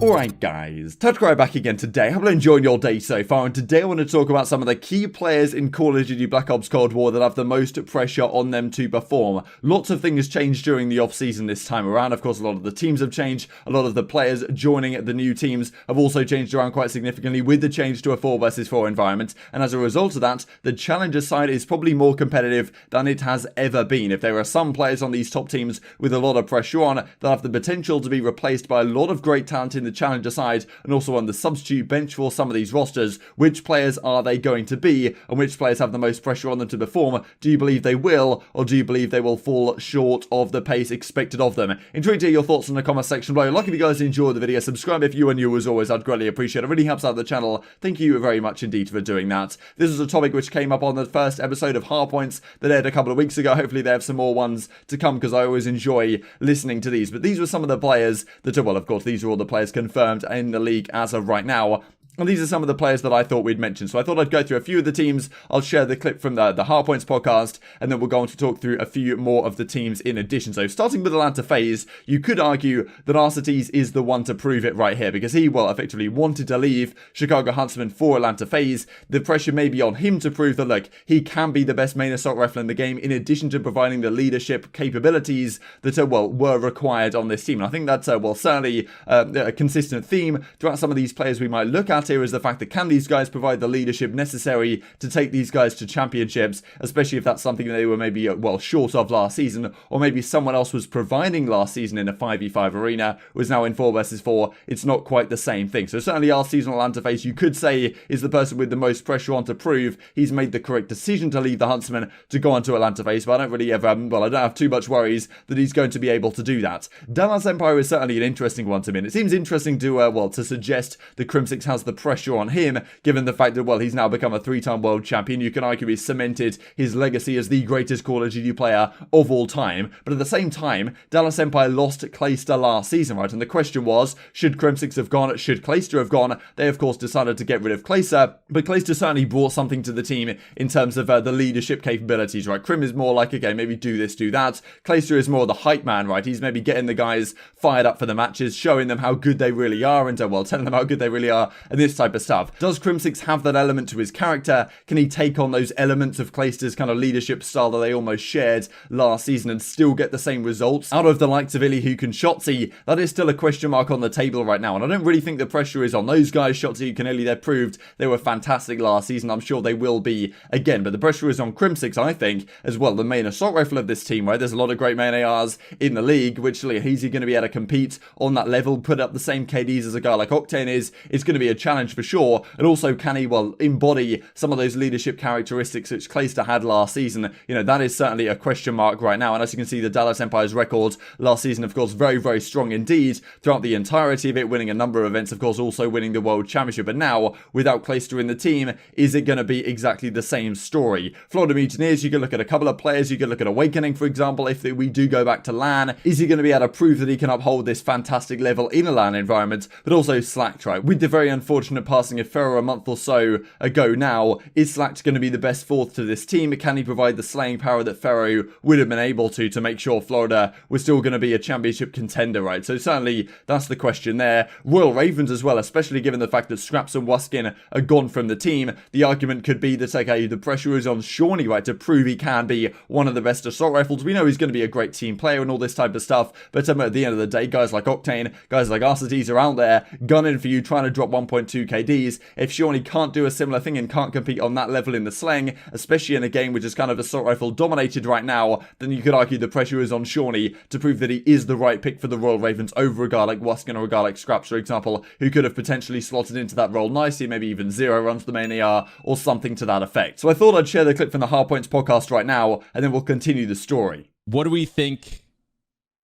Alright guys, TacticalRab back again today. Hope you're enjoying your day so far, and today I want to talk about some of the key players in Call of Duty Black Ops Cold War that have the most pressure on them to perform. Lots of things changed during the off-season this time around. Of course, a lot of the teams have changed, a lot of the players joining the new teams have also changed around quite significantly with the change to a 4 versus 4 environment, and as a result of that, the Challenger side is probably more competitive than it has ever been. If there are some players on these top teams with a lot of pressure on, they'll have the potential to be replaced by a lot of great talent in the Challenger side and also on the substitute bench for some of these rosters. Which players are they going to be, and which players have the most pressure on them to perform? Do you believe they will, or do you believe they will fall short of the pace expected of them? Intrigued to hear your thoughts in the comment section below. Like if you guys enjoyed the video, subscribe if you are new as always, I'd greatly appreciate it. It really helps out the channel. Thank you very much indeed for doing that. This is a topic which came up on the first episode of Hardpoints that aired a couple of weeks ago. Hopefully they have some more ones to come because I always enjoy listening to these. But these were some of the players that are, well, of course, these are all the players confirmed in the league as of right now. And these are some of the players that I thought we'd mention. So I thought I'd go through a few of the teams. I'll share the clip from the Hardpoints podcast, and then we'll go on to talk through a few more of the teams in addition. So starting with Atlanta FaZe, you could argue that Arcetes is the one to prove it right here, because he, well, effectively wanted to leave Chicago Huntsman for Atlanta FaZe. The pressure may be on him to prove that, look, he can be the best main assault rifle in the game, in addition to providing the leadership capabilities that, well, were required on this team. And I think that's, well, certainly a consistent theme throughout some of these players we might look at here, is the fact that can these guys provide the leadership necessary to take these guys to championships, especially if that's something they were maybe, well, short of last season, or maybe someone else was providing last season in a 5v5 arena, was now in 4 versus 4. It's not quite the same thing. So certainly our seasonal Atlanta FaZe, you could say, is the person with the most pressure on to prove he's made the correct decision to leave the Huntsman to go on to Atlanta FaZe, but I don't really ever, well, I don't have too much worries that he's going to be able to do that. Dallas Empire is certainly an interesting one to me, and it seems interesting to, well, to suggest that Crimsix has the pressure on him, given the fact that, well, he's now become a 3-time world champion. You can argue he's cemented his legacy as the greatest Call of Duty player of all time, but at the same time, Dallas Empire lost Clayster last season, right? And the question was, should Crimsix have gone? Should Clayster have gone? They, of course, decided to get rid of Clayster, but Clayster certainly brought something to the team in terms of the leadership capabilities, right? Crim is more like, okay, maybe do this, do that. Clayster is more the hype man, right? He's maybe getting the guys fired up for the matches, showing them how good they really are, and, well, telling them how good they really are, and this type of stuff. Does Crimsix have that element to his character? Can he take on those elements of Clayster's kind of leadership style that they almost shared last season and still get the same results out of the likes of Ville, who can Shotzi? That is still a question mark on the table right now, and I don't really think the pressure is on those guys. Shotzi, Canelli, they proved they were fantastic last season. I'm sure they will be again, but the pressure is on Crimsix, I think, as well, the main assault rifle of this team, right? There's a lot of great main ARs in the league, which is he going to be able to compete on that level, put up the same KDs as a guy like Octane is? It's going to be a challenge for sure, and also can he, well, embody some of those leadership characteristics which Clayster had last season? You know, that is certainly a question mark right now, and as you can see, the Dallas Empire's record last season, of course, very, very strong indeed throughout the entirety of it, winning a number of events, of course, also winning the World Championship. But now, without Clayster in the team, is it going to be exactly the same story? Florida Mutineers, you can look at a couple of players. You can look at Awakening, for example, if we do go back to LAN. Is he going to be able to prove that he can uphold this fantastic level in a LAN environment? But also Slacked, right? With the very unfortunate passing of Ferro a month or so ago now, is Slacked going to be the best fourth to this team? Can he provide the slaying power that Ferro would have been able to make sure Florida was still going to be a championship contender, right? So certainly that's the question there. Royal Ravens as well, especially given the fact that Scraps and Waskin are gone from the team. The argument could be that, okay, the pressure is on Shawnee, right, to prove he can be one of the best assault rifles. We know he's going to be a great team player and all this type of stuff, but at the end of the day, guys like Octane, guys like Arcetes are out there gunning for you, trying to drop 1.2 KDs. If Shawnee can't do a similar thing and can't compete on that level in the sling, especially in a game which is kind of assault rifle dominated right now, then you could argue the pressure is on Shawnee to prove that he is the right pick for the Royal Ravens over a guy like Waskin or a guy like Scraps, for example, who could have potentially slotted into that role nicely, maybe even 0 runs the main AR or something to that effect. So I thought I'd share the clip from the Hardpoints podcast right now, and then we'll continue the story. What do we think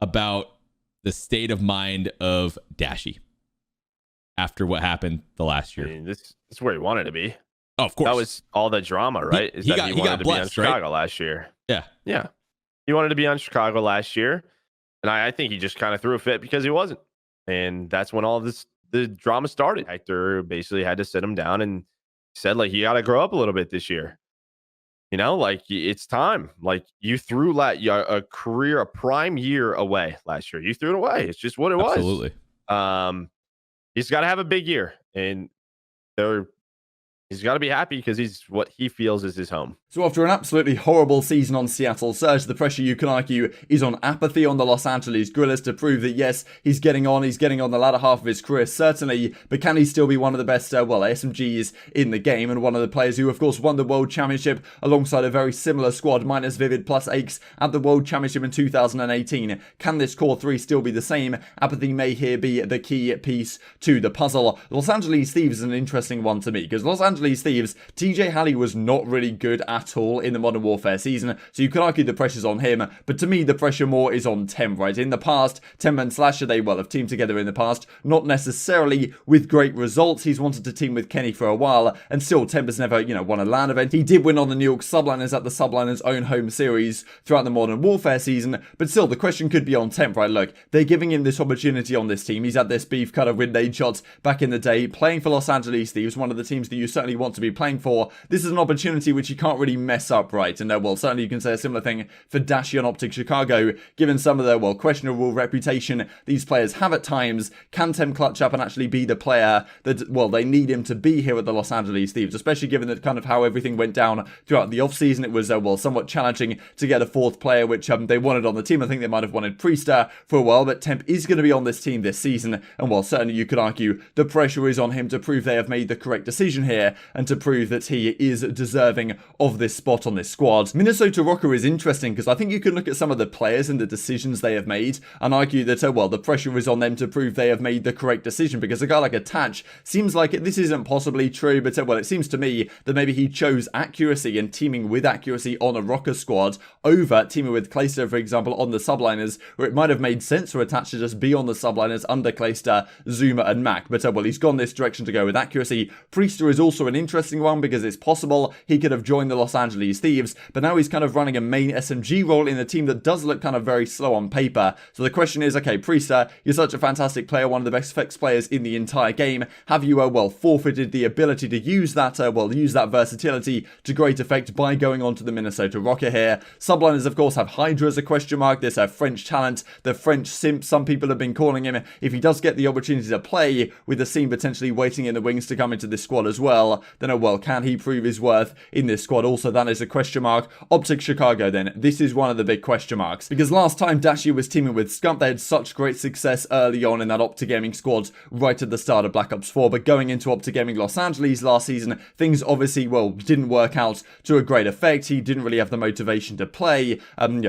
about the state of mind of Dashy after what happened the last year? I mean, this is where he wanted to be. Oh, of course. That was all the drama, right? He got wanted blessed, to be on Chicago last year. Yeah. Yeah. He wanted to be on Chicago last year. And I think he just kind of threw a fit because he wasn't. And that's when all of the drama started. Hector basically had to sit him down and said, like, you got to grow up a little bit this year. You know, like, it's time. Like, you threw a career, a prime year away last year. You threw it away. It's just what it was. Absolutely. he's got to have a big year, and he's got to be happy because he's what he feels is his home. So after an absolutely horrible season on Seattle Surge, the pressure, you can argue, is on apathy on the Los Angeles Guerrillas to prove that, yes, he's getting on the latter half of his career, certainly, but can he still be one of the best, SMGs in the game, and one of the players who, of course, won the World Championship alongside a very similar squad, minus Vivid plus Aches, at the World Championship in 2018. Can this core 3 still be the same? Apathy may here be the key piece to the puzzle. Los Angeles Thieves is an interesting one to me, because Los Angeles Thieves, TJ Halley was not really good at all in the Modern Warfare season, so you could argue the pressure's on him, but to me the pressure more is on Temp, right? In the past, Temp and Slasher, they have teamed together in the past, not necessarily with great results. He's wanted to team with Kenny for a while, and still Temp has never, won a LAN event. He did win on the New York Subliners at the Subliners' own home series throughout the Modern Warfare season, but still the question could be on Temp, right? Look, they're giving him this opportunity on this team. He's had this beef kind of with nade shots back in the day, playing for Los Angeles Thieves, one of the teams that you certainly want to be playing for. This is an opportunity which you can't really mess up, right? And certainly you can say a similar thing for Dashy on OpTic Chicago, given some of their questionable reputation these players have at times. Can Temp clutch up and actually be the player that they need him to be here at the Los Angeles Thieves, especially given that kind of how everything went down throughout the offseason. It was somewhat challenging to get a fourth player, which they wanted on the team. I think they might have wanted Priester for a while, but Temp is going to be on this team this season, and certainly you could argue the pressure is on him to prove they have made the correct decision here, and to prove that he is deserving of this spot on this squad. Minnesota Rocker is interesting because I think you can look at some of the players and the decisions they have made and argue that, the pressure is on them to prove they have made the correct decision, because a guy like Attach seems like this isn't possibly true, but it seems to me that maybe he chose accuracy and teaming with accuracy on a Rocker squad over teaming with Clayster, for example, on the Subliners, where it might have made sense for Attach to just be on the Subliners under Clayster, Zuma and Mac, but he's gone this direction to go with accuracy. Priester is also an interesting one because it's possible he could have joined the Los Angeles Thieves, but now he's kind of running a main SMG role in a team that does look kind of very slow on paper. So the question is, okay, Priester, you're such a fantastic player, one of the best flex players in the entire game. Have you, forfeited the ability to use that, use that versatility to great effect by going on to the Minnesota Rocker here? Subliners, of course, have Hydra as a question mark. There's a French talent, the French simp, some people have been calling him. If he does get the opportunity to play, with the scene potentially waiting in the wings to come into this squad as well, then, can he prove his worth in this squad? Also, that is a question mark. OpTic Chicago, then. This is one of the big question marks, because last time Dashy was teaming with Scump, they had such great success early on in that OpTic Gaming squad right at the start of Black Ops 4, but going into OpTic Gaming Los Angeles last season, things obviously, didn't work out to a great effect. He didn't really have the motivation to play.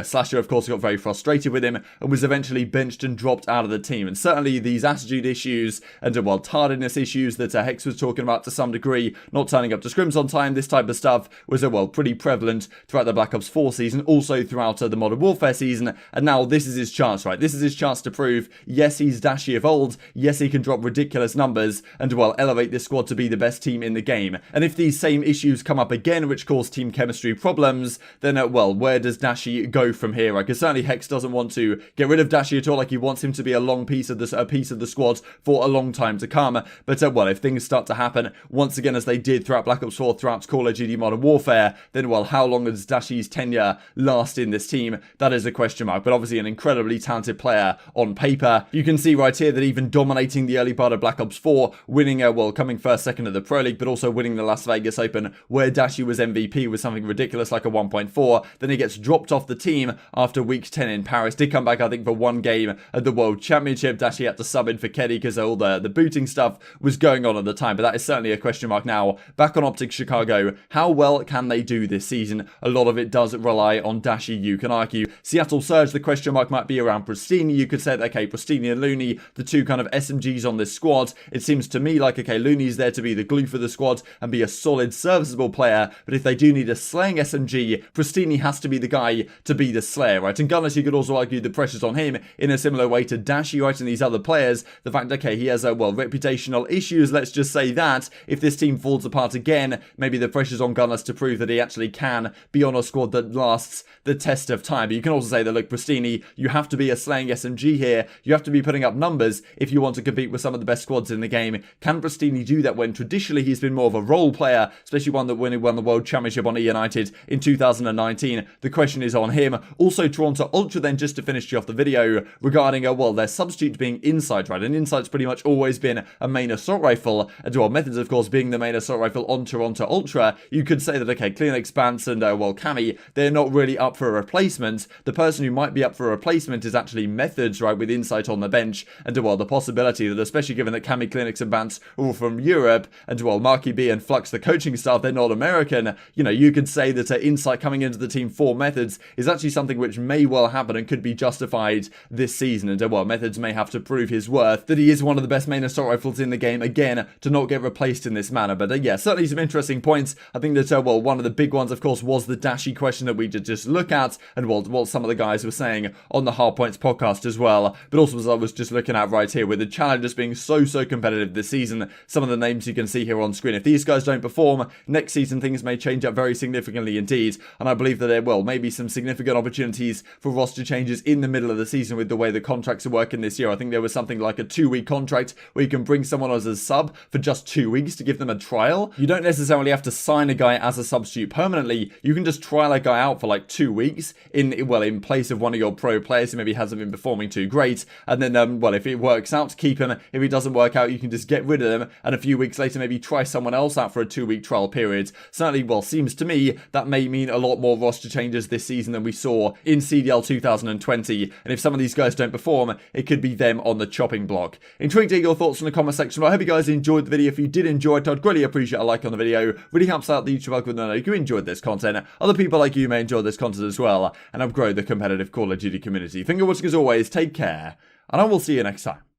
Slasher, of course, got very frustrated with him and was eventually benched and dropped out of the team. And certainly these attitude issues and, tardiness issues that Hex was talking about to some degree, not turning up to scrims on time, this type of stuff was, pretty prevalent throughout the Black Ops 4 season, also throughout the Modern Warfare season, and now this is his chance, right? This is his chance to prove, yes, he's Dashy of old, yes, he can drop ridiculous numbers, and, elevate this squad to be the best team in the game. And if these same issues come up again, which cause team chemistry problems, then, where does Dashy go from here, right? Because certainly Hex doesn't want to get rid of Dashy at all, like he wants him to be a piece of the squad for a long time to come, but, if things start to happen, once again, as they did throughout Black Ops 4, throughout Call of Duty Modern Warfare, then, how long does Dashy's tenure last in this team? That is a question mark, but obviously an incredibly talented player on paper. You can see right here that even dominating the early part of Black Ops 4, winning, coming first, second at the Pro League, but also winning the Las Vegas Open, where Dashy was MVP with something ridiculous like a 1.4, then he gets dropped off the team after week 10 in Paris. Did come back, I think, for one game at the World Championship. Dashy had to sub in for Keddy because all the booting stuff was going on at the time, but that is certainly a question mark now. Back on OpTic Chicago, how well can they do this season? A lot of it does rely on Dashy, you can argue. Seattle Surge, the question mark might be around Pristini. You could say, okay, Pristini and Looney, the two kind of SMGs on this squad. It seems to me like, okay, Looney's there to be the glue for the squad and be a solid, serviceable player, but if they do need a slaying SMG, Pristini has to be the guy to be the slayer, right? And Gunless, you could also argue the pressure's on him in a similar way to Dashy, right? And these other players, the fact, okay, he has, reputational issues, let's just say that. If this team falls apart again, maybe the pressure's on Gunners to prove that he actually can be on a squad that lasts the test of time. But you can also say that, look, Pristini, you have to be a slaying SMG here. You have to be putting up numbers if you want to compete with some of the best squads in the game. Can Pristini do that when traditionally he's been more of a role player, especially one that when he won the World Championship on E United in 2019? The question is on him. Also, Toronto Ultra then, just to finish you off the video, regarding, well, their substitute being Insight, right? And Insight's pretty much always been a main assault rifle, and well, Methods, of course, being the main assault rifle on Toronto Ultra, you could say that, okay, Clean Expanse and, well, Cammy, they're not really up for a replacement. The person who might be up for a replacement is actually Methods, right, with Insight on the bench, and, well, the possibility that, especially given that Cammy, Clinics, and Bance are all from Europe, and, well, Marky B and Flux, the coaching staff, they're not American, you know, you could say that Insight coming into the team for Methods is actually something which may well happen and could be justified this season, and, well, Methods may have to prove his worth, that he is one of the best main assault rifles in the game, again, to not get replaced in this manner. But, yeah, certainly some interesting points. I think that, well, one of the big ones, of course, was the Dashy question that we did just look at, and, well, what some of the guys were saying on the Hardpoints podcast as well, but also as I was just looking at right here, with the challenge just being so competitive this season, some of the names you can see here on screen, if these guys don't perform, next season things may change up very significantly indeed, and I believe that there will maybe some significant opportunities for roster changes in the middle of the season with the way the contracts are working this year. I think there was something like a 2-week contract where you can bring someone as a sub for just 2 weeks to give them a trial. You don't necessarily have to sign a guy as a substitute permanently. You can just trial a guy out for like 2 weeks in place of one of your pro players who maybe hasn't been performing too great, and then well, if it works out, keep him. If it doesn't work out, you can just get rid of them, and a few weeks later maybe try someone else out for a 2-week trial period. Certainly, well, seems to me that may mean a lot more roster changes this season than we saw in CDL 2020, and if some of these guys don't perform, it could be them on the chopping block. Intrigued to hear your thoughts in the comment section. I hope you guys enjoyed the video. If you did enjoy it, I'd greatly appreciate a like on the video. Really helps out the YouTube algorithm to know you enjoyed this content. Other people like you may enjoy this content as well, and help grow the competitive Call of Duty community. Thank you for watching as always, take care, and I will see you next time.